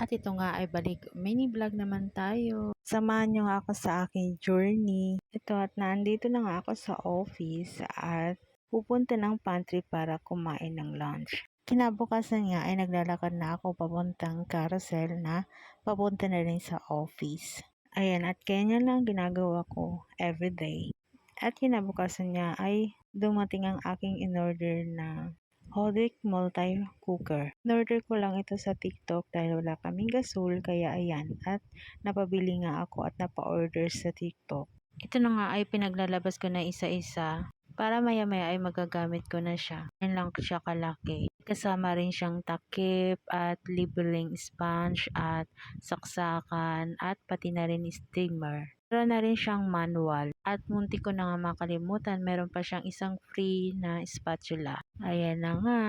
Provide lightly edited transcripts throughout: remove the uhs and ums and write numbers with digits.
At ito nga ay balik mini vlog naman tayo. Samahan nyo nga ako sa aking journey. Ito at nandito na nga ako sa office at pupunta ng pantry para kumain ng lunch. Kinabukasan nga ay naglalakad na ako papuntang carousel na papunta na rin sa office. Ayan, at ganyan lang ginagawa ko everyday. At kinabukasan niya ay dumating ang aking in-order na Hodic multi-cooker. In-order ko lang ito sa TikTok dahil wala kaming gasol, kaya ayan. At napabili nga ako at napa-order sa TikTok. Ito na nga ay pinaglalabas ko na isa-isa para maya-maya ay magagamit ko na siya. Yan lang siya kalaki. Kasama rin siyang takip at libreng sponge at saksakan at pati na rin steamer. Meron na rin siyang manual. At munti ko na nga makalimutan, meron pa siyang isang free na spatula. Ayan na nga,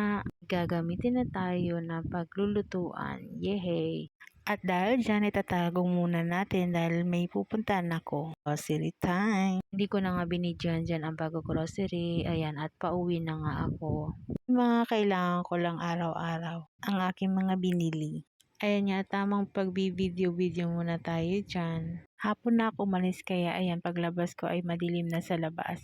gagamitin na tayo ng paglulutuan. Yehey! At dahil dyan, itatago muna natin dahil may pupuntahan ako. Grocery time! Hindi ko na nga binidyan dyan ang pag-grocery. Ayan, at pauwi na nga ako. Mga kailangan ko lang araw-araw. Ang aking mga binili. Ayan nga, tamang pagbi-video-video muna tayo dyan. Hapon na ako umalis kaya ayan, paglabas ko ay madilim na sa labas.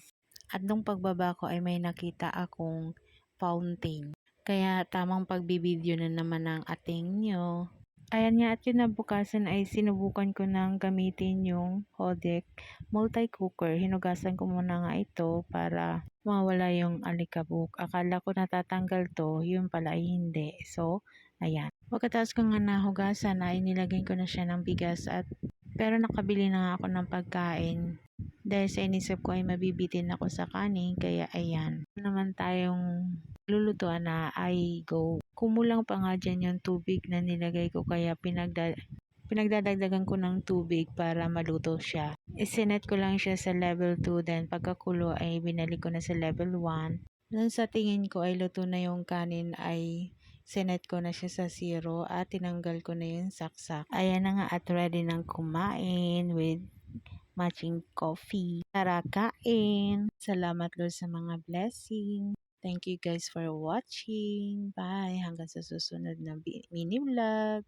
At nung pagbaba ko ay may nakita akong fountain. Kaya tamang pagbibideo na naman ang ating nyo. Ayan nga, at kinabukasan ay sinubukan ko nang gamitin yung Hodic multi-cooker. Hinugasan ko muna nga ito para mawala yung alikabok. Akala ko natatanggal to, yun pala ay hindi. So, ayan. Pagkatapos ko nga nahugasan ay nilagay ko na siya ng bigas pero nakabili na nga ako ng pagkain. Dahil sa inisip ko ay mabibitin ako sa kanin, kaya ayan. Naman tayong lulutuan na ay go. Kumulang pa nga dyan yung tubig na nilagay ko kaya pinagdadagdagan ko ng tubig para maluto siya. Isinet ko lang siya sa level 2 then pagkakulo ay binalik ko na sa level 1. Nung sa tingin ko ay luto na yung kanin ay sinet ko na siya sa 0 at tinanggal ko na yung saksak. Ayan na nga at ready nang kumain with matching coffee. Tara kain! Salamat Lord sa mga blessing. Thank you guys for watching. Bye! Hanggang sa susunod na mini vlog.